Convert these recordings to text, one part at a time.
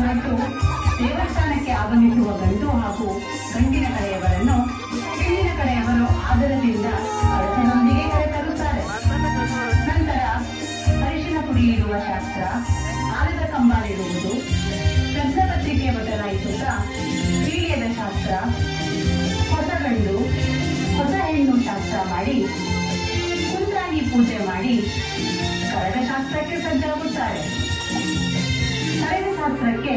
ಹೊರಟು ದೇವಸ್ಥಾನಕ್ಕೆ ಆಗಮಿಸುವ ಗಂಡು ಹಾಗೂ ಗಂಡಿನ ಕಡೆಯವರನ್ನು ಹೆಣ್ಣಿನ ಕಡೆಯವರು ಆದರದಿಂದ ಅರಸನೊಂದಿಗೆ ಕರೆತರುತ್ತಾರೆ. ನಂತರ ಅರಿಶಿನ ಪುಡಿ ಇಡುವ ಶಾಸ್ತ್ರ, ಆಲದ ಕಂಬಾಲಿಡುವುದು, ಪ್ರಶ್ನಪತ್ರಿಕೆ ಬದಲಾಯಿಸುತ್ತಾ ಪೀಳಿಯದ ಶಾಸ್ತ್ರ, ಹೊಸ ಗಂಡು ಹೊಸ ಹೆಣ್ಣು ಶಾಸ್ತ್ರ ಮಾಡಿ ಕುಂದಾಗಿ ಪೂಜೆ ಮಾಡಿ ಕರಗ ಶಾಸ್ತ್ರಕ್ಕೆ ಸಜ್ಜಾಗುತ್ತಾರೆ. ಕರಗ ಶಾಸ್ತ್ರಕ್ಕೆ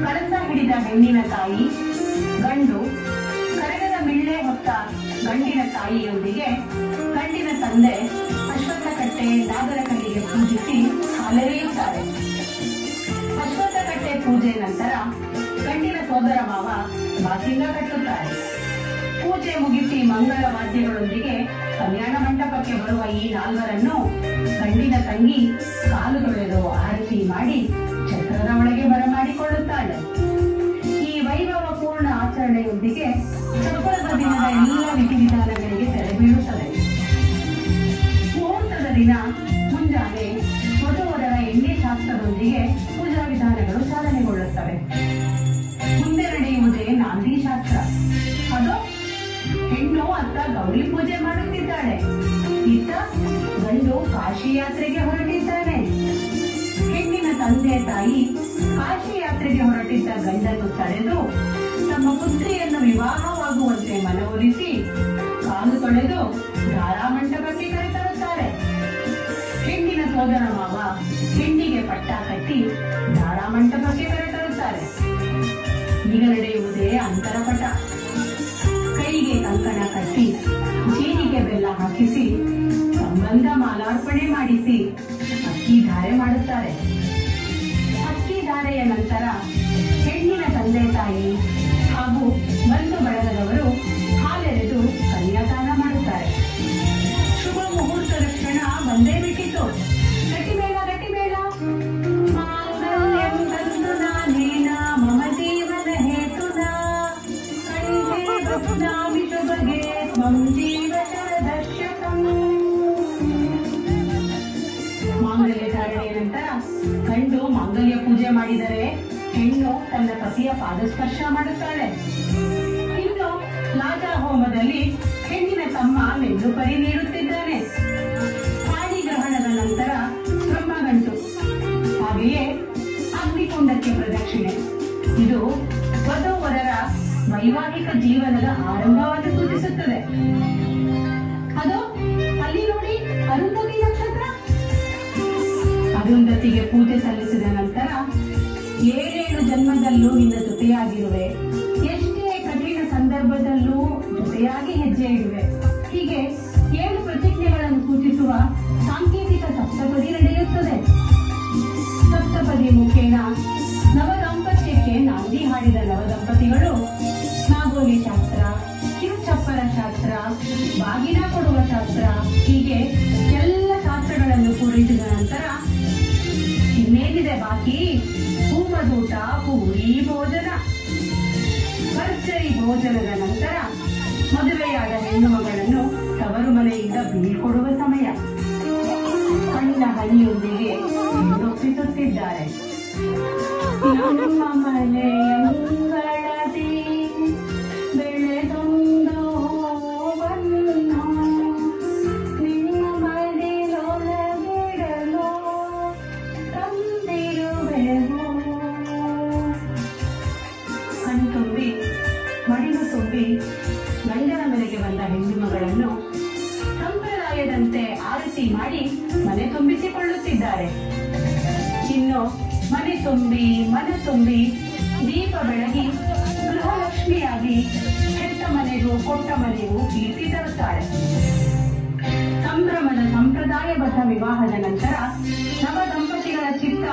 ಕಳಸ ಹಿಡಿದ ಹೆಣ್ಣಿನ ತಾಯಿ, ಗಂಡು ಕರಗದ ಮಿಳ್ಳೆ ಹೊತ್ತ ಗಂಡಿನ ತಾಯಿಯೊಂದಿಗೆ ಗಂಡಿನ ತಂದೆ ಅಶ್ವತ್ಥಕಟ್ಟೆ ನಾಗರಕಲ್ಲಿಗೆ ಪೂಜಿಸಿ ಹಾಲೆರೆಯುತ್ತಾರೆ. ಅಶ್ವತ್ಥಕಟ್ಟೆ ಪೂಜೆ ನಂತರ ಗಂಡಿನ ಸೋದರ ಮಾವ ಬಾಸಿಂಗ ಕಟ್ಟುತ್ತಾರೆ. ಪೂಜೆ ಮುಗಿಸಿ ಮಂಗಳ ವಾದ್ಯಗಳೊಂದಿಗೆ ಕಲ್ಯಾಣ ಮಂಟಪಕ್ಕೆ ಬರುವ ಈ ನಾಲ್ವರನ್ನು ಗಂಡಿನ ತಂಗಿ ಕಾಲು ತೊಳೆದು ಆರತಿ ಮಾಡಿ ಛತ್ರದ ಒಳಗೆ ಬರಮಾಡಿಕೊಳ್ಳುತ್ತಾಳೆ. ಈ ವೈಭವ ಪೂರ್ಣ ಆಚರಣೆಯೊಂದಿಗೆ ಚಪ್ಪರದ ದಿನದ ಎಲ್ಲ ವಿಧಿವಿಧಾನಗಳಿಗೆ ತೆರೆ ಬೀಳುತ್ತದೆ. ಮುಹೂರ್ತದ ದಿನ ಮುಂಜಾನೆ ವಧುವರರ ಎಣ್ಣೆ ಶಾಸ್ತ್ರದೊಂದಿಗೆ ಪೂಜಾ ವಿಧಾನಗಳು ಚಾಲನೆಗೊಳ್ಳುತ್ತವೆ. ಮುಂದೆ ನಡೆಯುವುದೇ ನಾಂದಿ ಶಾಸ್ತ್ರ. ಅದು ಹೆಣ್ಣು ಅತ್ತ ಗೌರಿ ಪೂಜೆ ಮಾಡುತ್ತಿದ್ದಾಳೆ, ಇತ್ತ ಗಂಡು ಕಾಶಿ ಯಾತ್ರೆಗೆ ಹೊರಟಿದ್ದಾನೆ. ಹೆಣ್ಣಿನ ತಂದೆ ತಾಯಿ ಕಾಶಿ ಯಾತ್ರೆಗೆ ಹೊರಟಿದ್ದ ಗಂಡನ್ನು ತಡೆದು ತಮ್ಮ ಪುತ್ರಿಯನ್ನು ವಿವಾಹವಾಗುವಂತೆ ಮನವೊಲಿಸಿ ಕಾಲು ತೊಳೆದು ಧಾರಾಮಂಟಪಕ್ಕೆ ಕರೆತರುತ್ತಾರೆ. ಹೆಣ್ಣಿನ ಸೋದರ ಮಾವ ಹೆಣ್ಣಿಗೆ ಪಟ್ಟ ಕಟ್ಟಿ ಧಾರಾಮಂಟಪಕ್ಕೆ ಕರೆತರುತ್ತಾರೆ. ಈಗ ನಡೆಯುವುದೇ ಅಂತರಪಟ. ಕೈಗೆ ಕಂಕಣ ಕಟ್ಟಿ ಜೀರಿಗೆ ಬೆಲ್ಲ ಹಾಕಿಸಿ ಸಂಬಂಧ ಮಾಲಾರ್ಪಣೆ ಮಾಡಿಸಿ ಅಕ್ಕಿ ಧಾರೆ ಮಾಡುತ್ತಾರೆ. ಅಕ್ಕಿ ಧಾರೆಯ ನಂತರ ಹೆಣ್ಣಿನ ತಂದೆ ತಾಯಿ ಹಾಗೂ ಬಂಧು ಬಳಗದವರು ಹಾಲೆರೆದು ಕನ್ಯಾದಾನ ಮಾಡುತ್ತಾರೆ. ಶುಭ ಮುಹೂರ್ತದ ಕ್ಷಣ ಬಂದೇ ಬಿಟ್ಟಿತು. ಗಟ್ಟಿಮೇಳ ಗಟ್ಟಿಮೇಳ. ನಾನೇನ ಮಮ ಜೀವನ ಹೇತುನಾ ವಿಷುಭಗೆ ತ್ವಂ ಜೀವ ಶರದರ್ಶಕಂ. ಮಾಂಗಲ್ಯ ಧಾರಣೆಯ ನಂತರ ಗಂಡು ಮಾಂಗಲ್ಯ ಪೂಜೆ ಮಾಡಿದರೆ ಹೆಣ್ಣು ತನ್ನ ಪತಿಯ ಪಾದಸ್ಪರ್ಶ ಮಾಡುತ್ತಾಳೆ. ಇನ್ನು ಲಾಜಾ ಹೋಮದಲ್ಲಿ ಹೆಣ್ಣಿನ ತಮ್ಮ ನೆಲ್ಲುಪರಿ ನೀಡುತ್ತಿದ್ದಾನೆ. ಪಾಣಿಗ್ರಹಣದ ನಂತರ ಬ್ರಹ್ಮಗಂಟು, ಹಾಗೆಯೇ ಅಗ್ನಿಕುಂಡಕ್ಕೆ ಪ್ರದಕ್ಷಿಣೆ. ಇದು ವಧುವರರ ವೈವಾಹಿಕ ಜೀವನದ ಆರಂಭವನ್ನು ಸೂಚಿಸುತ್ತದೆ. ಅದು ಅಲ್ಲಿ ನೋಡಿ ಅರುಂಧತಿ ನಕ್ಷತ್ರ. ಅರುಂಧತಿಗೆ ಪೂಜೆ ಸಲ್ಲಿಸಿದ ನಂತರ 7 ಜನ್ಮದಲ್ಲೂ ನಿನ್ನ ಜೊತೆಯಾಗಿರುವೆ, ಎಷ್ಟೇ ಕಠಿಣ ಸಂದರ್ಭದಲ್ಲೂ ಜೊತೆಯಾಗಿ ಹೆಜ್ಜೆ ಇಡುವೆ. ಹೀಗೆ 7 ಪ್ರತಿಜ್ಞೆಗಳನ್ನು ಸೂಚಿಸುವ ಸಾಂಕೇತಿಕ ಸಪ್ತಪದಿ ನಡೆಯುತ್ತದೆ. ಸಪ್ತಪದಿ ಮುಖೇನ ನವದಾಂಪತ್ಯಕ್ಕೆ ನಾಂದಿ ಹಾಡಿದ ನವದಂಪತಿಗಳು ನಾಗೋಲಿ ಶಾಸ್ತ್ರ, ಕಿರುಚಪ್ಪರ ಶಾಸ್ತ್ರ, ಬಾಗಿನ ಕೊಡುವ ಶಾಸ್ತ್ರ, ಹೀಗೆ ಎಲ್ಲ ಶಾಸ್ತ್ರಗಳನ್ನು ಪೂರೈಸಿದ ನಂತರ ಇನ್ನೇನಿದೆ ಬಾಕಿ? ಹೂಮದೂಟ, ಪೂರಿ ಭೋಜನ. ಭರ್ಜರಿ ಭೋಜನದ ನಂತರ ಮದುವೆಯಾದ ಹೆಣ್ಣು ಮಗಳನ್ನು ತವರು ಮನೆಯಿಂದ ಬೀಳ್ಕೊಡುವ ಸಮಯ. ಕಣ್ಣ ಹನಿಯೊಂದಿಗೆ ಹೆಣ್ಣೊಪ್ಪಿಸುತ್ತಿದ್ದಾರೆ. ನಮ್ಮ ಮನೆಯಂಗಳದಿ ಬೆಳೆದೊಂದು ಹೂವನ್ನು ನಿಮ್ಮ ಮನೆಯೊಳಗಿಡಲು ತಂದಿರುವೆವು. ಕಣ್ಣು ತುಂಬಿ ಮಡಿಲು ತುಂಬಿ ಗಂಡನ ಮನೆಗೆ ಬಂದ ಹೆಣ್ಣು ಮಗಳನ್ನು ಸಂಪ್ರದಾಯದಂತೆ ಆರತಿ ಮಾಡಿ ಮನೆ ತುಂಬಿಸಿಕೊಳ್ಳುತ್ತಿದ್ದಾರೆ. ಇನ್ನು ಮನೆ ತುಂಬಿ ಮನ ತುಂಬಿ ದೀಪ ಬೆಳಗಿ ಗೃಹಲಕ್ಷ್ಮಿಯಾಗಿ ಹೆತ್ತ ಮನೆಗೂ ಕೊಟ್ಟ ಮನೆಗೂ ಕೀರ್ತಿ ತರುತ್ತಾಳೆ. ಸಂಭ್ರಮದ ಸಂಪ್ರದಾಯಬದ್ಧ ವಿವಾಹದ ನಂತರ ನವ ದಂಪತಿಗಳ ಚಿತ್ತ